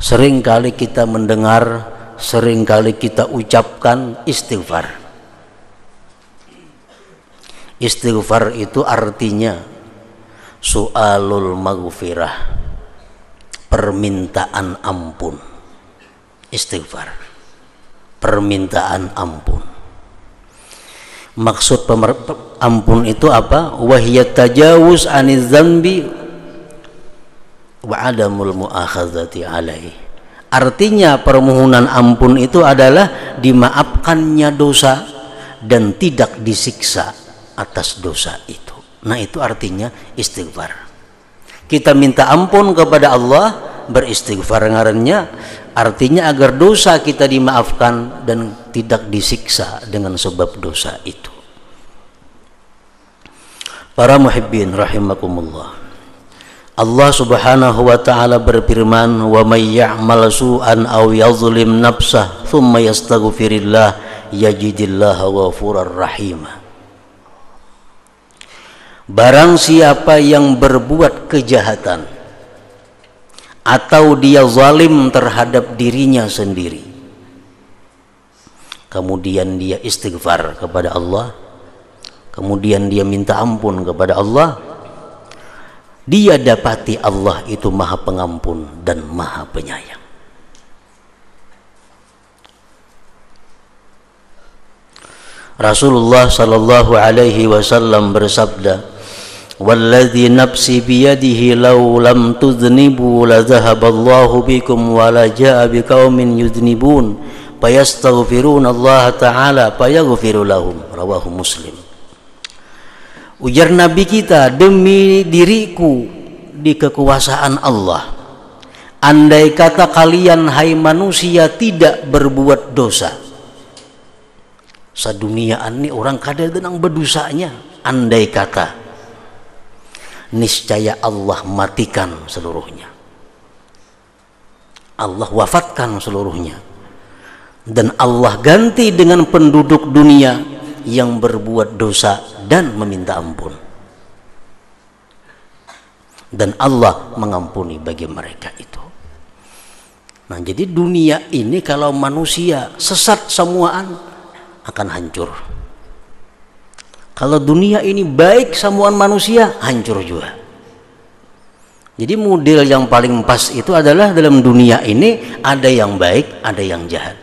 Seringkali kita mendengar, seringkali kita ucapkan istighfar. Istighfar itu artinya su'alul maghfirah, permintaan ampun. Istighfar, permintaan ampun. Maksud ampun itu apa? Wahiyat tajawuz aniz dzambi wa adamul muakhadzati alaihi. Artinya permohonan ampun itu adalah dimaafkannya dosa dan tidak disiksa atas dosa itu. Nah, itu artinya istighfar. Kita minta ampun kepada Allah, beristighfar ngarannya, artinya agar dosa kita dimaafkan dan tidak disiksa dengan sebab dosa itu. Para muhibbin rahimakumullah, Allah subhanahu wa ta'ala berfirman, wa may ya'mal su'an aw yazlim nafsah thumma yastaghfirillah yajidillaha ghafurar rahima. Barang siapa yang berbuat kejahatan atau dia zalim terhadap dirinya sendiri, kemudian dia istighfar kepada Allah, kemudian dia minta ampun kepada Allah, dia dapati Allah itu Maha Pengampun dan Maha Penyayang. Rasulullah sallallahu alaihi wasallam bersabda, "Walladzi nafsi biyadihi law lam tudhnibu la dhahaballahu bikum wa la jaa biqaumin yudhnibun fayastaghfiruna Allah taala fayaghfiru lahum." Rawahu Muslim. Ujar Nabi kita, demi diriku di kekuasaan Allah, andai kata kalian hai manusia tidak berbuat dosa, saduniaan ini orang kada denang berdosanya, andai kata, niscaya Allah matikan seluruhnya, Allah wafatkan seluruhnya, dan Allah ganti dengan penduduk dunia yang berbuat dosa dan meminta ampun, dan Allah mengampuni bagi mereka itu. Nah, jadi dunia ini kalau manusia sesat semuaan akan hancur. Kalau dunia ini baik semuaan manusia hancur juga. Jadi model yang paling pas itu adalah dalam dunia ini ada yang baik, ada yang jahat.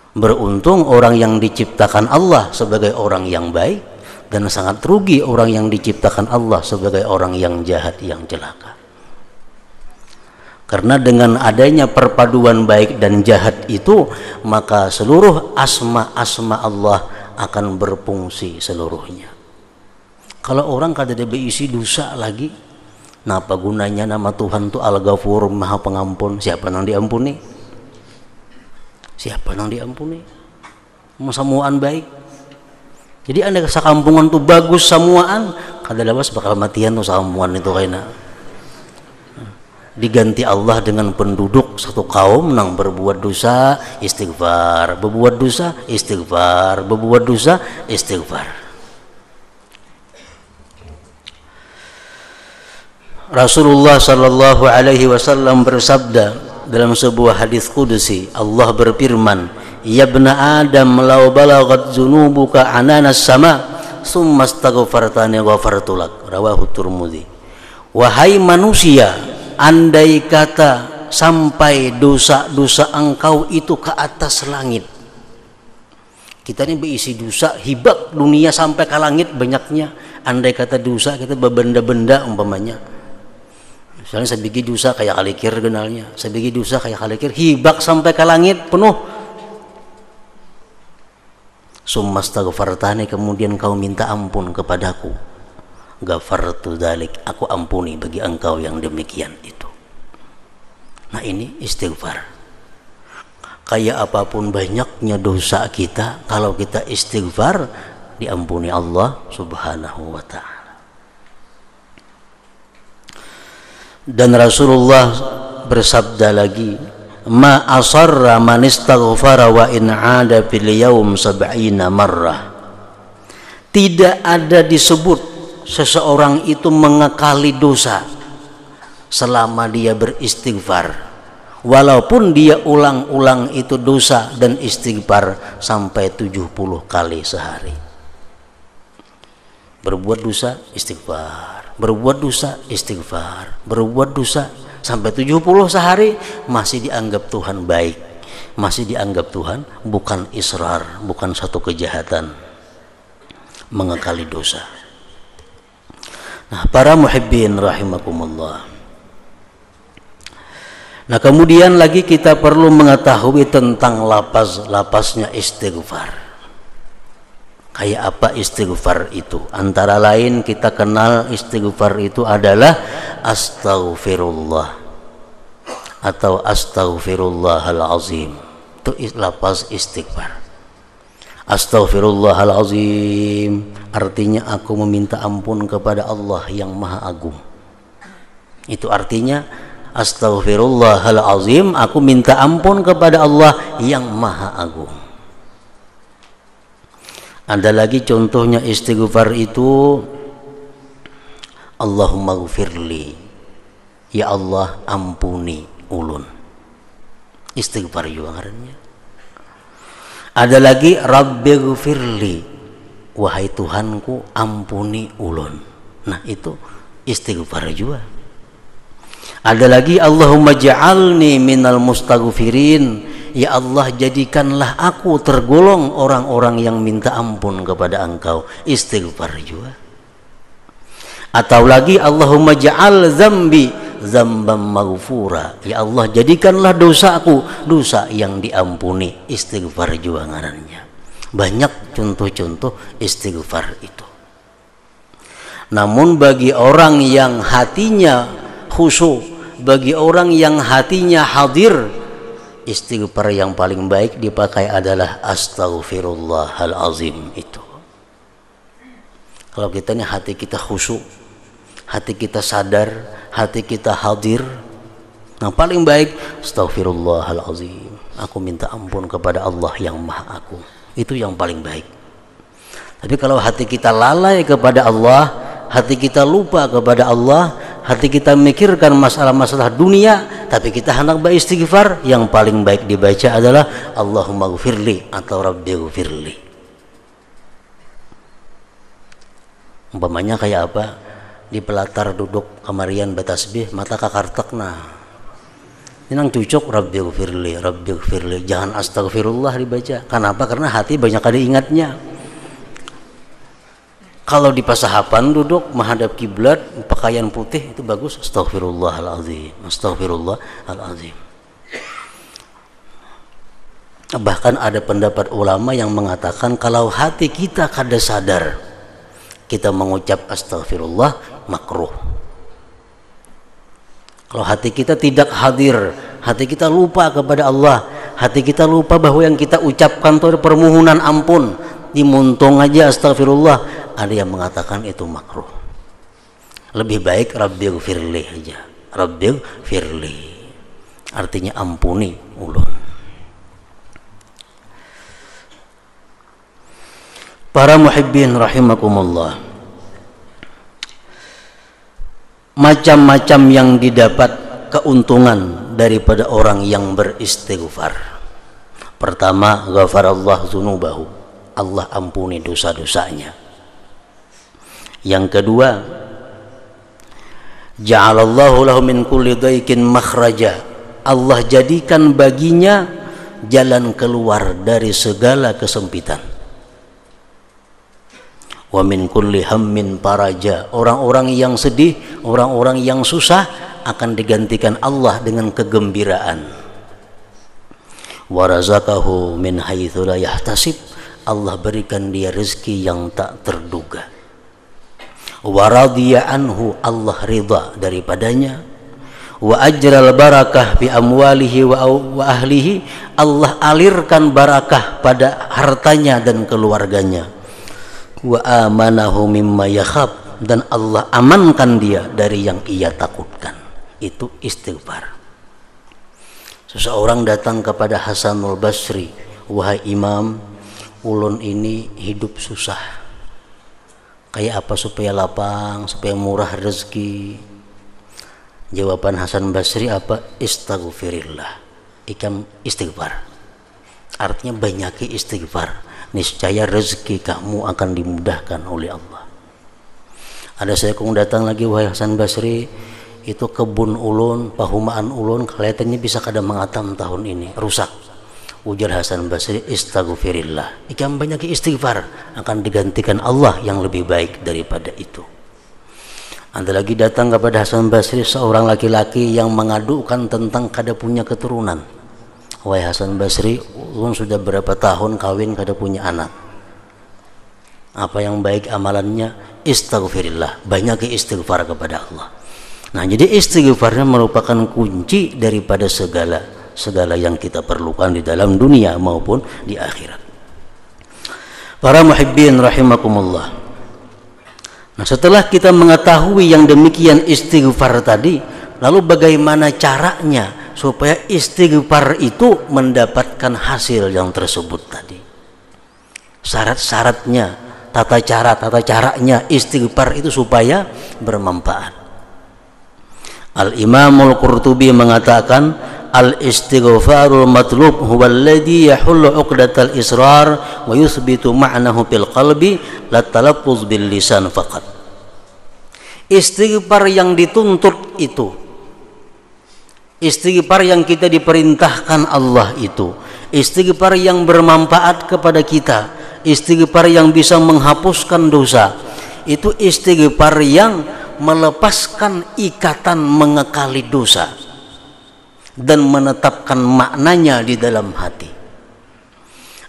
Beruntung orang yang diciptakan Allah sebagai orang yang baik, dan sangat rugi orang yang diciptakan Allah sebagai orang yang jahat, yang celaka. Karena dengan adanya perpaduan baik dan jahat itu, maka seluruh asma-asma Allah akan berfungsi seluruhnya. Kalau orang kada ada berisi dosa lagi, napa gunanya nama Tuhan itu Al-Ghafur, Maha Pengampun? Siapa yang diampuni? Siapa yang diampuni? Semuaan baik. Jadi anda sakampungan tuh bagus semuaan, kada lawas bakal matian tuh samuan itu kayaknya. Diganti Allah dengan penduduk satu kaum nang berbuat dosa istighfar, berbuat dosa istighfar, berbuat dosa istighfar. Rasulullah sallallahu alaihi wasallam bersabda dalam sebuah hadis qudsi, Allah berfirman, "Ya ibna Adam, law balaghat dzunubuka ananas sama, summa astaghfartani ghafartu lak." Rawahu Tirmidzi. Wahai manusia, andai kata sampai dosa-dosa engkau itu ke atas langit. Kita ini berisi dosa, hibak dunia sampai ke langit banyaknya. Andai kata dosa kita berbenda-benda umpamanya. Misalnya sebiji dosa kayak kalikir genalnya, sebiji dosa kayak kalikir, hibak sampai ke langit penuh. Summa astaghfartani, kemudian kau minta ampun kepadaku, ghafartu dzalik, aku ampuni bagi engkau yang demikian itu. Nah, ini istighfar. Kayak apapun banyaknya dosa kita, kalau kita istighfar diampuni Allah subhanahu wa ta'ala. Dan Rasulullah bersabda lagi, ma asarra man istaghfara wa in 'ada fil yaum 70 marrah. Tidak ada disebut seseorang itu mengekali dosa selama dia beristighfar, walaupun dia ulang-ulang itu dosa dan istighfar sampai 70 kali sehari. Berbuat dosa istighfar, berbuat dosa istighfar, berbuat dosa sampai 70 sehari, masih dianggap Tuhan baik, masih dianggap Tuhan bukan israr, bukan satu kejahatan mengekali dosa. Nah, para muhibbin rahimakumullah. Nah, kemudian lagi kita perlu mengetahui tentang lapasnya istighfar. Kayak apa istighfar itu? Antara lain kita kenal istighfar itu adalah astaghfirullah atau astaghfirullahal azim. Itu lapas istighfar. Astaghfirullahalazim artinya aku meminta ampun kepada Allah yang Maha Agung. Itu artinya astaghfirullahalazim, aku minta ampun kepada Allah yang Maha Agung. Ada lagi contohnya istighfar itu, Allahumma gfirli, ya Allah ampuni ulun. Istighfar juga ngarannya. Ada lagi rabbighfirli, wahai Tuhanku ampuni ulun. Nah, itu istighfar juga. Ada lagi Allahumma ja'alni minal mustaghfirin, ya Allah jadikanlah aku tergolong orang-orang yang minta ampun kepada Engkau. Istighfar juga. Atau lagi Allahumma ja'al zambi zambam maghfura, ya Allah jadikanlah dosaku dosa yang diampuni. Istighfar juga ngarannya. Banyak contoh-contoh istighfar itu. Namun bagi orang yang hatinya khusyuk, bagi orang yang hatinya hadir, istighfar yang paling baik dipakai adalah astaghfirullahalazim itu. Kalau kita nih hati kita khusyuk, hati kita sadar, hati kita hadir, yang paling baik astaghfirullahalazim, aku minta ampun kepada Allah yang Maha Agung. Itu yang paling baik. Tapi kalau hati kita lalai kepada Allah, hati kita lupa kepada Allah, hati kita memikirkan masalah-masalah dunia, tapi kita hendak beristighfar, yang paling baik dibaca adalah Allahumma gfirli atau rabbighfirli. Umpamanya kayak apa? Di pelatar duduk kamarian batasbih, mata kakartekna inang cucuk rabbighfirli, rabbighfirli, jangan astagfirullah dibaca. Kenapa? Karena hati banyak kali ingatnya. Kalau di pasahapan duduk menghadap kiblat, pakaian putih, itu bagus, astaghfirullahalazim, astaghfirullahalazim. Bahkan ada pendapat ulama yang mengatakan kalau hati kita kada sadar kita mengucap astaghfirullah, makruh. Kalau hati kita tidak hadir, hati kita lupa kepada Allah, hati kita lupa bahwa yang kita ucapkan itu permohonan ampun, dimuntung aja astagfirullah, ada yang mengatakan itu makruh. Lebih baik rabbighfirli aja. Rabbighfirli artinya ampuni ulun. Para muhibbin rahimakumullah, macam-macam yang didapat keuntungan daripada orang yang beristighfar. Pertama, ghafarallahu dzunubahu, Allah ampuni dosa-dosanya. Yang kedua, ja'alallahu lahu min kulli dhaikin makhraja, Allah jadikan baginya jalan keluar dari segala kesempitan. Wa min kulli hammin faraja, orang-orang yang sedih, orang-orang yang susah akan digantikan Allah dengan kegembiraan. Wa razaqahu min haitsu la yahtasib, Allah berikan dia rezeki yang tak terduga. Wa radiya anhu, Allah ridha daripadanya. Wa ajral barakah bi amwalihi wa ahlihi, Allah alirkan barakah pada hartanya dan keluarganya. Wa amanahu mimma yakhab, dan Allah amankan dia dari yang ia takutkan. Itu istighfar. Seseorang datang kepada Hasanul Basri, wahai imam, ulun ini hidup susah. Kayak apa supaya lapang, supaya murah rezeki? Jawaban Hasan Basri apa? Istaghfirillah. Ikam istighfar. Artinya banyaki istighfar. Niscaya rezeki kamu akan dimudahkan oleh Allah. Ada seekong datang lagi, wahai Hasan Basri, itu kebun ulun, pahumaan ulun kelihatannya bisa kada mengatam tahun ini, rusak. Ujar Hasan Basri, istaghfirillah. Ikam banyak istighfar, akan digantikan Allah yang lebih baik daripada itu. Ada lagi datang kepada Hasan Basri seorang laki-laki yang mengadukan tentang kada punya keturunan. Wahai Hasan Basri, ulun sudah berapa tahun kawin kada punya anak. Apa yang baik amalannya? Istaghfirillah, banyak istighfar kepada Allah. Nah, jadi istighfarnya merupakan kunci daripada segala yang kita perlukan di dalam dunia maupun di akhirat. Para muhibbin rahimakumullah. Nah, setelah kita mengetahui yang demikian istighfar tadi, lalu bagaimana caranya supaya istighfar itu mendapatkan hasil yang tersebut tadi? Syarat-syaratnya, tata caranya istighfar itu supaya bermanfaat. Al-Imamul Qurtubi mengatakan, al-istighfarul matlub huwa alladhi yahullu 'uqdatal israr wa yuthbitu ma'nahu fil qalbi la talaffuz bil lisan faqat. Istighfar yang dituntut itu, istighfar yang kita diperintahkan Allah itu, istighfar yang bermanfaat kepada kita, istighfar yang bisa menghapuskan dosa, itu istighfar yang melepaskan ikatan mengekali dosa dan menetapkan maknanya di dalam hati.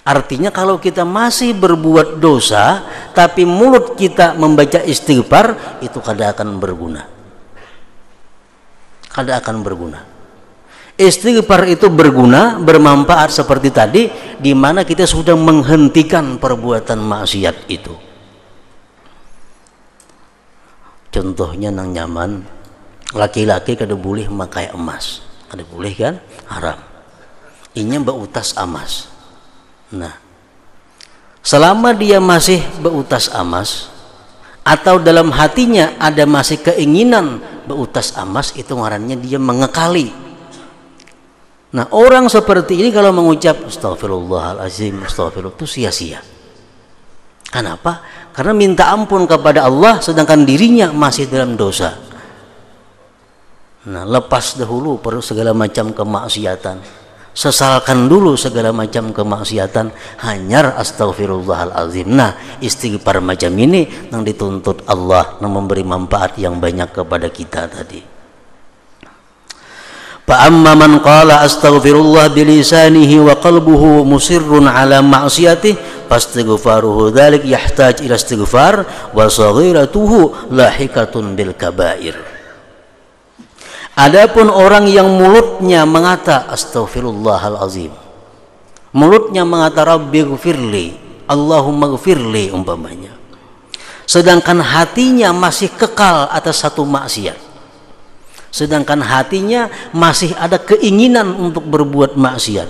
Artinya kalau kita masih berbuat dosa tapi mulut kita membaca istighfar, itu kada akan berguna. Kada akan berguna. Istighfar itu berguna, bermanfaat seperti tadi, di mana kita sudah menghentikan perbuatan maksiat itu. Contohnya nang nyaman, laki-laki kada boleh memakai emas, kada boleh kan, haram. Inya beutas emas. Nah, selama dia masih beutas emas atau dalam hatinya ada masih keinginan beutas emas, itu ngarannya dia mengekali. Nah, orang seperti ini kalau mengucap astagfirullahalazim, astagfirullah, itu sia-sia. Kenapa? Karena minta ampun kepada Allah sedangkan dirinya masih dalam dosa. Nah, lepas dahulu perlu segala macam kemaksiatan, sesalkan dulu segala macam kemaksiatan, hanyar astagfirullahalazim. Nah, istighfar macam ini yang dituntut Allah, yang memberi manfaat yang banyak kepada kita tadi. فَأَمَّا مَنْ قَالَ أَسْتَغْفِرُ اللَّهَ بِلِسَانِهِ وَقَلْبُهُ مُصِرٌّ عَلَى مَعْصِيَتِهِ فَاسْتِغْفَارُهُ ذَلِكَ يَحْتَاجُ إِلَى اسْتِغْفَارٍ وَصَغِيرَتُهُ لَاحِقَةٌ بِالْكَبَائِرِ. Adapun orang yang mulutnya mengata astaghfirullahalazim, mulutnya mengata rabbighfirli, Allahumma ghfirli umpamanya, sedangkan hatinya masih kekal atas satu maksiat, sedangkan hatinya masih ada keinginan untuk berbuat maksiat,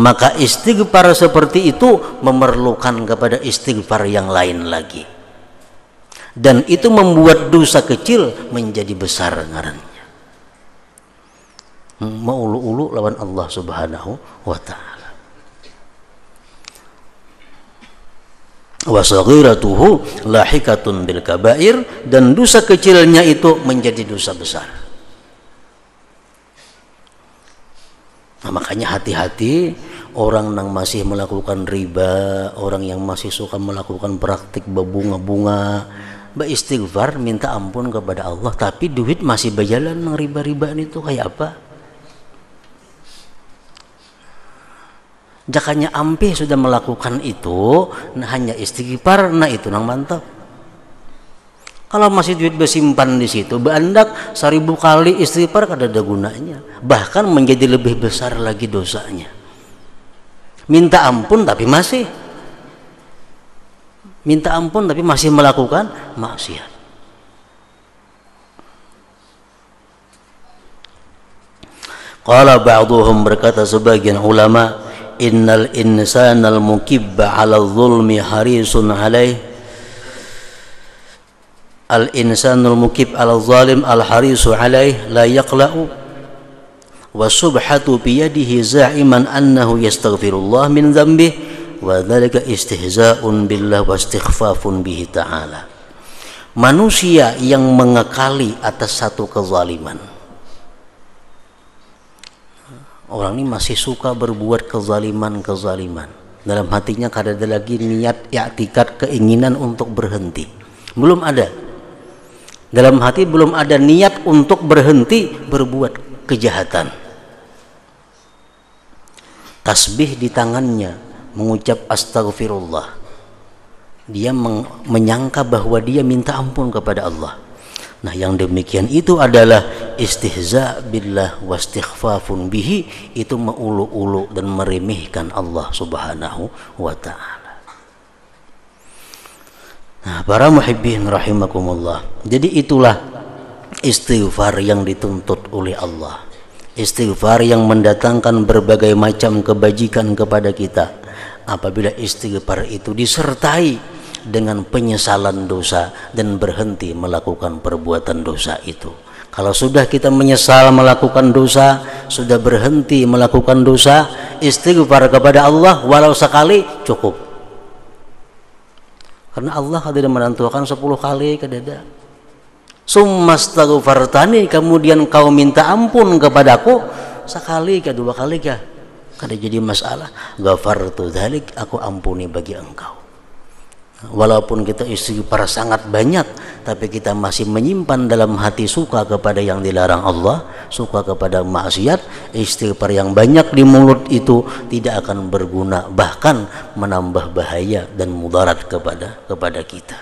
maka istighfar seperti itu memerlukan kepada istighfar yang lain lagi, dan itu membuat dosa kecil menjadi besar ngarannya. Maulu-ulu lawan Allah subhanahu wa ta'ala. Wa saghiratuhu lahikatun bil kabair, dan dosa kecilnya itu menjadi dosa besar. Nah, makanya hati-hati orang yang masih melakukan riba, orang yang masih suka melakukan praktik berbunga-bunga, beristighfar, minta ampun kepada Allah, tapi duit masih berjalan nang riba-ribaan itu kayak apa? Jakanya ampe sudah melakukan itu, nah hanya istighfar, nah itu nang mantap. Kalau masih duit bersimpan di situ, berandak 1000 kali istighfar kada ada gunanya, bahkan menjadi lebih besar lagi dosanya. Minta ampun tapi masih melakukan maksiat. Qala ba'duhum, berkata sebagian ulama, innal insanal mukibba 'ala zulmi harisun 'alaih. Al insanul mukib 'ala zalim al harisu 'alaih la yaqla'u wa subhatu bi yadihi za'iman annahu yastaghfirullah min dhanbihi wa dzalika istihza'un billah wa istighfafun bihi ta'ala. Manusia yang mengekali atas satu kezaliman. Orang ini masih suka berbuat kezaliman. Dalam hatinya kada ada lagi niat, i'tikad, keinginan untuk berhenti. Belum ada. Dalam hati belum ada niat untuk berhenti berbuat kejahatan. Tasbih di tangannya, mengucap astagfirullah. Dia menyangka bahwa dia minta ampun kepada Allah. Nah, yang demikian itu adalah istihza billah wa istighfafun bihi, itu mengulu-ulu dan meremehkan Allah Subhanahu wa ta'ala. Nah, para muhibbin rahimakumullah. Jadi itulah istighfar yang dituntut oleh Allah. Istighfar yang mendatangkan berbagai macam kebajikan kepada kita. Apabila istighfar itu disertai dengan penyesalan dosa dan berhenti melakukan perbuatan dosa itu. Kalau sudah kita menyesal melakukan dosa, sudah berhenti melakukan dosa, istighfar kepada Allah walau sekali cukup. Karena Allah tidak menentukan 10 kali, kadada. Summastaghfartani, kemudian kau minta ampun kepadaku sekali ke 2 kali kah? Kada jadi masalah. Ghafartu dzalik, aku ampuni bagi engkau. Walaupun kita istighfar sangat banyak, tapi kita masih menyimpan dalam hati suka kepada yang dilarang Allah, suka kepada maksiat, istighfar yang banyak di mulut itu tidak akan berguna, bahkan menambah bahaya dan mudarat kepada kita.